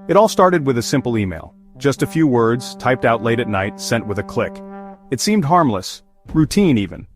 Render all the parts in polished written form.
It all started with a simple email. Just a few words, typed out late at night, sent with a click. It seemed harmless, routine even.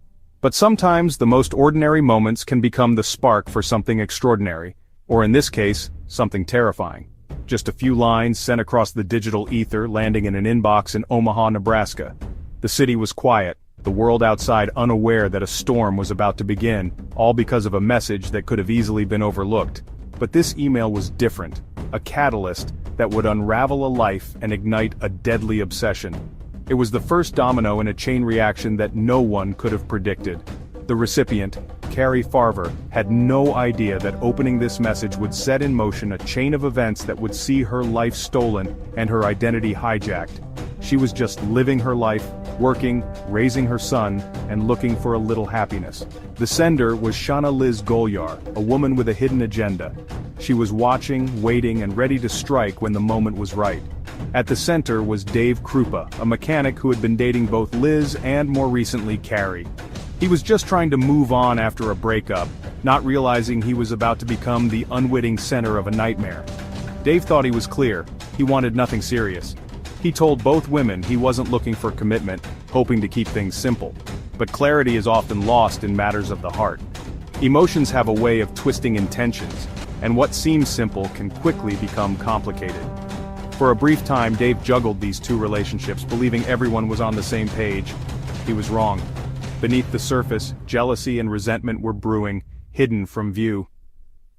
But sometimes the most ordinary moments can become the spark for something extraordinary, or in this case, something terrifying. Just a few lines sent across the digital ether, landing in an inbox in Omaha, Nebraska. The city was quiet, the world outside unaware that a storm was about to begin, all because of a message that could have easily been overlooked. But this email was different, a catalyst that would unravel a life and ignite a deadly obsession. It was the first domino in a chain reaction that no one could have predicted. The recipient, Carrie Farver, had no idea that opening this message would set in motion a chain of events that would see her life stolen and her identity hijacked. She was just living her life, working, raising her son, and looking for a little happiness. The sender was Shana Liz Golyar, a woman with a hidden agenda. She was watching, waiting, and ready to strike when the moment was right. At the center was Dave Krupa, a mechanic who had been dating both Liz and more recently Carrie. He was just trying to move on after a breakup, not realizing he was about to become the unwitting center of a nightmare. Dave thought he was clear, he wanted nothing serious. He told both women he wasn't looking for commitment, hoping to keep things simple. But clarity is often lost in matters of the heart. Emotions have a way of twisting intentions, and what seems simple can quickly become complicated. For a brief time, Dave juggled these two relationships, believing everyone was on the same page. He was wrong. Beneath the surface, jealousy and resentment were brewing, hidden from view.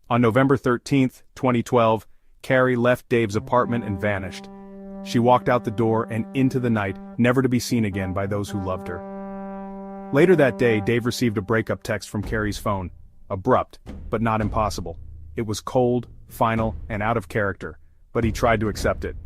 On November 13, 2012, Carrie left Dave's apartment and vanished. She walked out the door and into the night, never to be seen again by those who loved her. Later that day, Dave received a breakup text from Carrie's phone. Abrupt, but not impossible. It was cold, final, and out of character, but he tried to accept it.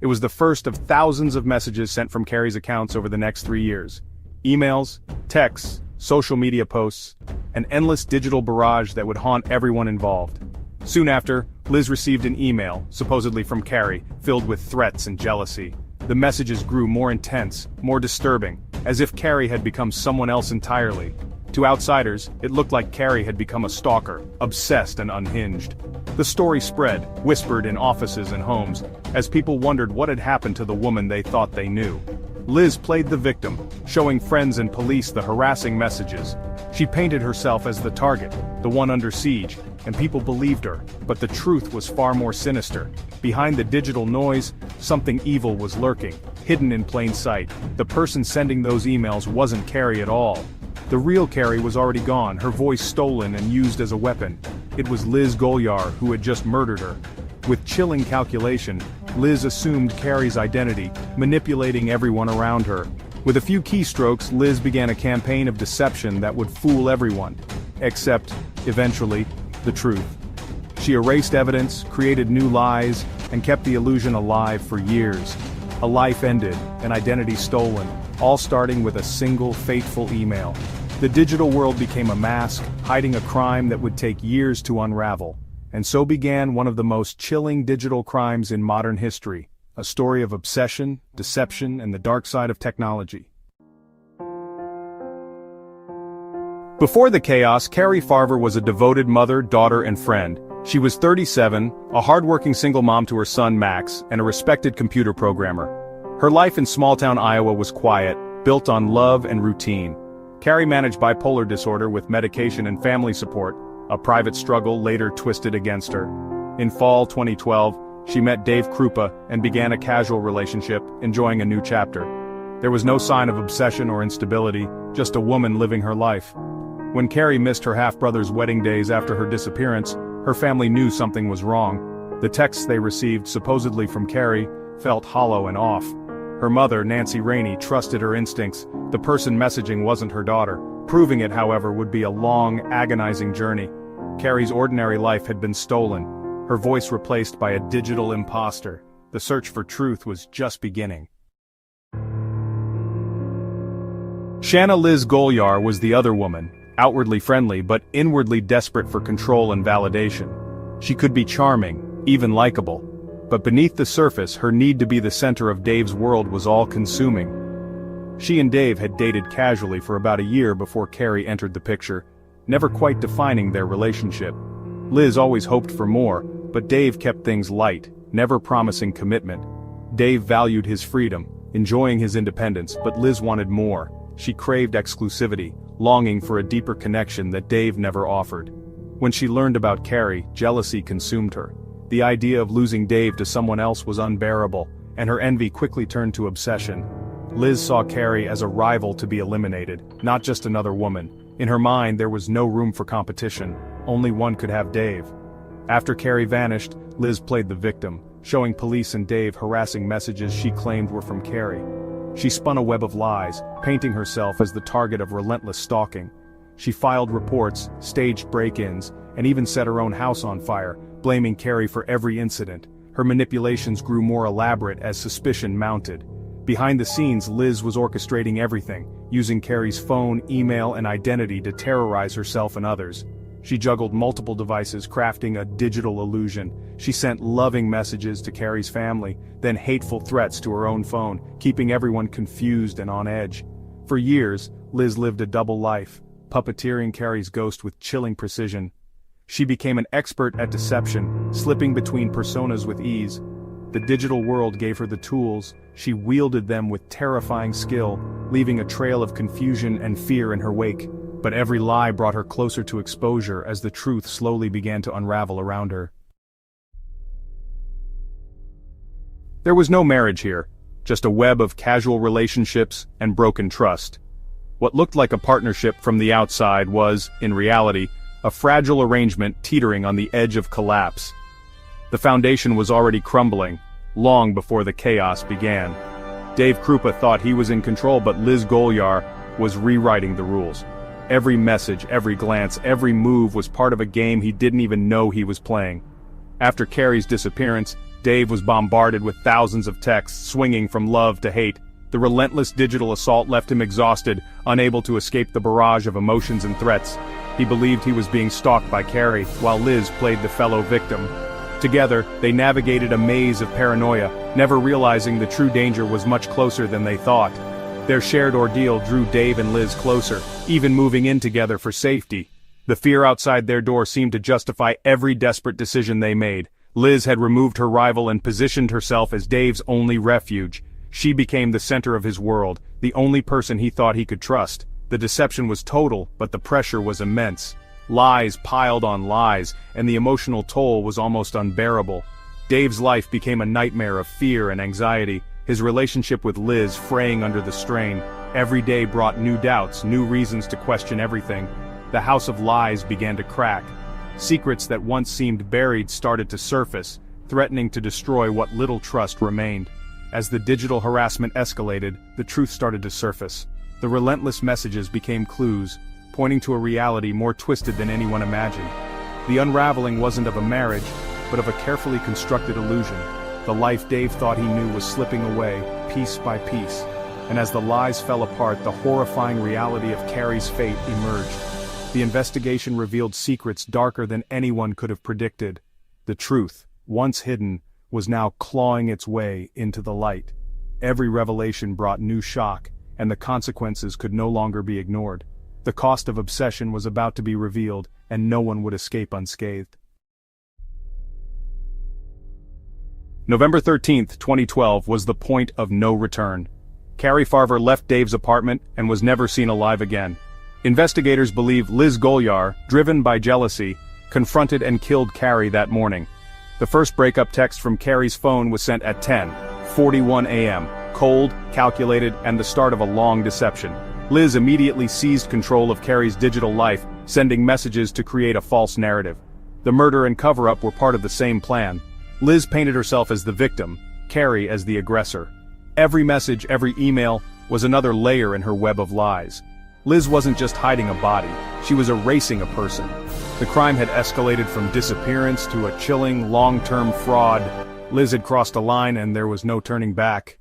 It was the first of thousands of messages sent from Carrie's accounts over the next 3 years. Emails, texts, social media posts, an endless digital barrage that would haunt everyone involved. Soon after, Liz received an email, supposedly from Carrie, filled with threats and jealousy. The messages grew more intense, more disturbing, as if Carrie had become someone else entirely. To outsiders, it looked like Carrie had become a stalker, obsessed and unhinged. The story spread, whispered in offices and homes, as people wondered what had happened to the woman they thought they knew. Liz played the victim, showing friends and police the harassing messages. She painted herself as the target, the one under siege, and people believed her, but the truth was far more sinister. Behind the digital noise, something evil was lurking, hidden in plain sight. The person sending those emails wasn't Carrie at all. The real Carrie was already gone, her voice stolen and used as a weapon. It was Liz Golyar who had just murdered her. With chilling calculation, Liz assumed Carrie's identity, manipulating everyone around her. With a few keystrokes, Liz began a campaign of deception that would fool everyone. Except, eventually, the truth. She erased evidence, created new lies, and kept the illusion alive for years. A life ended, an identity stolen, all starting with a single fateful email. The digital world became a mask, hiding a crime that would take years to unravel. And so began one of the most chilling digital crimes in modern history, a story of obsession, deception, and the dark side of technology. Before the chaos, Carrie Farver was a devoted mother, daughter, and friend. She was 37, a hardworking single mom to her son Max, and a respected computer programmer. Her life in small-town Iowa was quiet, built on love and routine. Carrie managed bipolar disorder with medication and family support, a private struggle later twisted against her. In fall 2012, she met Dave Krupa and began a casual relationship, enjoying a new chapter. There was no sign of obsession or instability, just a woman living her life. When Carrie missed her half-brother's wedding days after her disappearance, her family knew something was wrong. The texts they received, supposedly from Carrie, felt hollow and off. Her mother, Nancy Rainey, trusted her instincts. The person messaging wasn't her daughter. Proving it, however, would be a long, agonizing journey. Carrie's ordinary life had been stolen, her voice replaced by a digital imposter. The search for truth was just beginning. Shana Liz Golyar was the other woman, outwardly friendly but inwardly desperate for control and validation. She could be charming, even likable, but beneath the surface her need to be the center of Dave's world was all-consuming. She and Dave had dated casually for about a year before Carrie entered the picture, never quite defining their relationship. Liz always hoped for more, but Dave kept things light, never promising commitment. Dave valued his freedom, enjoying his independence, but Liz wanted more. She craved exclusivity, longing for a deeper connection that Dave never offered. When she learned about Carrie, jealousy consumed her. The idea of losing Dave to someone else was unbearable, and her envy quickly turned to obsession. Liz saw Carrie as a rival to be eliminated, not just another woman. In her mind there was no room for competition, only one could have Dave. After Carrie vanished, Liz played the victim, showing police and Dave harassing messages she claimed were from Carrie. She spun a web of lies, painting herself as the target of relentless stalking. She filed reports, staged break-ins, and even set her own house on fire, blaming Carrie for every incident. Her manipulations grew more elaborate as suspicion mounted. Behind the scenes, Liz was orchestrating everything, using Carrie's phone, email, and identity to terrorize herself and others. She juggled multiple devices, crafting a digital illusion. She sent loving messages to Carrie's family, then hateful threats to her own phone, keeping everyone confused and on edge. For years, Liz lived a double life, puppeteering Carrie's ghost with chilling precision. She became an expert at deception, slipping between personas with ease. The digital world gave her the tools. She wielded them with terrifying skill, leaving a trail of confusion and fear in her wake. But every lie brought her closer to exposure as the truth slowly began to unravel around her. There was no marriage here, just a web of casual relationships and broken trust. What looked like a partnership from the outside was, in reality, a fragile arrangement teetering on the edge of collapse. The foundation was already crumbling, long before the chaos began. Dave Krupa thought he was in control, but Liz Golyar was rewriting the rules. Every message, every glance, every move was part of a game he didn't even know he was playing. After Carrie's disappearance, Dave was bombarded with thousands of texts swinging from love to hate. The relentless digital assault left him exhausted, unable to escape the barrage of emotions and threats. He believed he was being stalked by Carrie, while Liz played the fellow victim. Together, they navigated a maze of paranoia, never realizing the true danger was much closer than they thought. Their shared ordeal drew Dave and Liz closer, even moving in together for safety. The fear outside their door seemed to justify every desperate decision they made. Liz had removed her rival and positioned herself as Dave's only refuge. She became the center of his world, the only person he thought he could trust. The deception was total, but the pressure was immense. Lies piled on lies, and the emotional toll was almost unbearable. Dave's life became a nightmare of fear and anxiety, his relationship with Liz fraying under the strain. Every day brought new doubts, new reasons to question everything. The house of lies began to crack. Secrets that once seemed buried started to surface, threatening to destroy what little trust remained. As the digital harassment escalated, the truth started to surface. The relentless messages became clues, pointing to a reality more twisted than anyone imagined. The unraveling wasn't of a marriage, but of a carefully constructed illusion. The life Dave thought he knew was slipping away, piece by piece. And as the lies fell apart, the horrifying reality of Carrie's fate emerged. The investigation revealed secrets darker than anyone could have predicted. The truth, once hidden, was now clawing its way into the light. Every revelation brought new shock, and the consequences could no longer be ignored. The cost of obsession was about to be revealed, and no one would escape unscathed. November 13, 2012 was the point of no return. Carrie Farver left Dave's apartment and was never seen alive again. Investigators believe Liz Golyar, driven by jealousy, confronted and killed Carrie that morning. The first breakup text from Carrie's phone was sent at 10:41 a.m., cold, calculated, and the start of a long deception. Liz immediately seized control of Carrie's digital life, sending messages to create a false narrative. The murder and cover-up were part of the same plan. Liz painted herself as the victim, Carrie as the aggressor. Every message, every email, was another layer in her web of lies. Liz wasn't just hiding a body, she was erasing a person. The crime had escalated from disappearance to a chilling, long-term fraud. Liz had crossed a line and there was no turning back.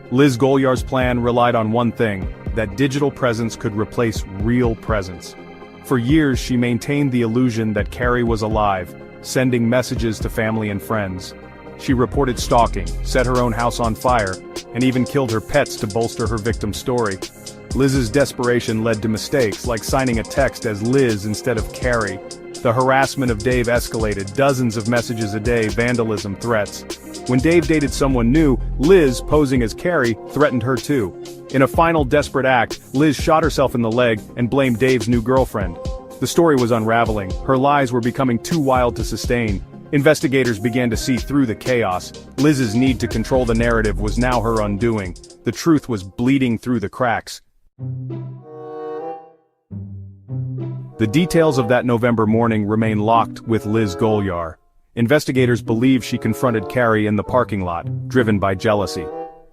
Liz Golyar's plan relied on one thing, that digital presence could replace real presence. For years she maintained the illusion that Carrie was alive, sending messages to family and friends. She reported stalking, set her own house on fire, and even killed her pets to bolster her victim's story. Liz's desperation led to mistakes, like signing a text as Liz instead of Carrie. The harassment of Dave escalated, dozens of messages a day, vandalism, threats. When Dave dated someone new, Liz, posing as Carrie, threatened her too. In a final desperate act, Liz shot herself in the leg and blamed Dave's new girlfriend. The story was unraveling, her lies were becoming too wild to sustain. Investigators began to see through the chaos. Liz's need to control the narrative was now her undoing. The truth was bleeding through the cracks. The details of that November morning remain locked with Liz Golyar. Investigators believe she confronted Carrie in the parking lot, driven by jealousy.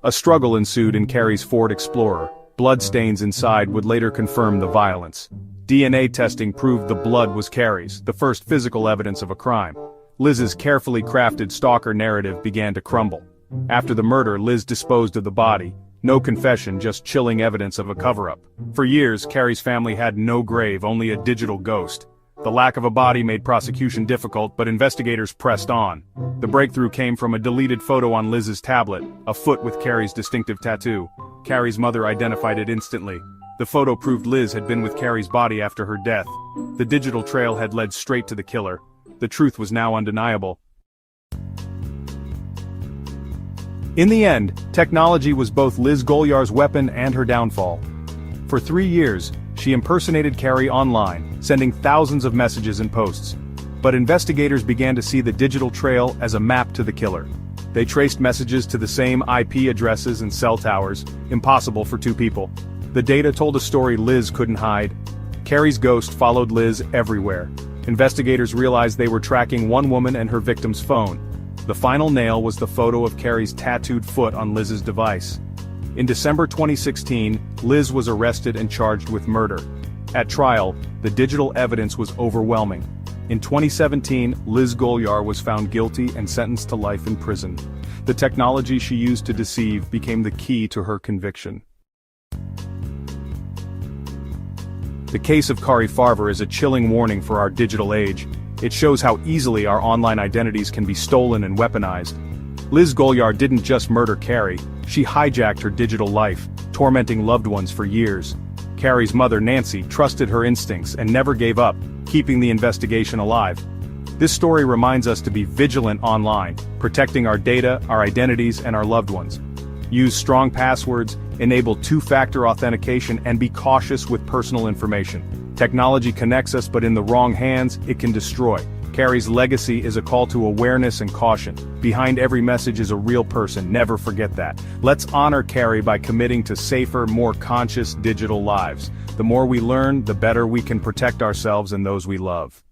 A struggle ensued in Carrie's Ford Explorer. Bloodstains inside would later confirm the violence. DNA testing proved the blood was Carrie's, the first physical evidence of a crime. Liz's carefully crafted stalker narrative began to crumble. After the murder, Liz disposed of the body. No confession, just chilling evidence of a cover-up. For years, Carrie's family had no grave, only a digital ghost. The lack of a body made prosecution difficult, but investigators pressed on. The breakthrough came from a deleted photo on Liz's tablet, a foot with Carrie's distinctive tattoo. Carrie's mother identified it instantly. The photo proved Liz had been with Carrie's body after her death. The digital trail had led straight to the killer. The truth was now undeniable. In the end, technology was both Liz Golyar's weapon and her downfall. For 3 years, she impersonated Carrie online, sending thousands of messages and posts. But investigators began to see the digital trail as a map to the killer. They traced messages to the same IP addresses and cell towers, impossible for two people. The data told a story Liz couldn't hide. Carrie's ghost followed Liz everywhere. Investigators realized they were tracking one woman and her victim's phone. The final nail was the photo of Carrie's tattooed foot on Liz's device. In December 2016, Liz was arrested and charged with murder. At trial, the digital evidence was overwhelming. In 2017, Liz Golyar was found guilty and sentenced to life in prison. The technology she used to deceive became the key to her conviction. The case of Carrie Farver is a chilling warning for our digital age. It shows how easily our online identities can be stolen and weaponized. Liz Golyar didn't just murder Carrie, she hijacked her digital life, tormenting loved ones for years. Carrie's mother, Nancy, trusted her instincts and never gave up, keeping the investigation alive. This story reminds us to be vigilant online, protecting our data, our identities, and our loved ones. Use strong passwords, enable two-factor authentication, and be cautious with personal information. Technology connects us, but in the wrong hands, it can destroy. Carrie's legacy is a call to awareness and caution. Behind every message is a real person, never forget that. Let's honor Carrie by committing to safer, more conscious digital lives. The more we learn, the better we can protect ourselves and those we love.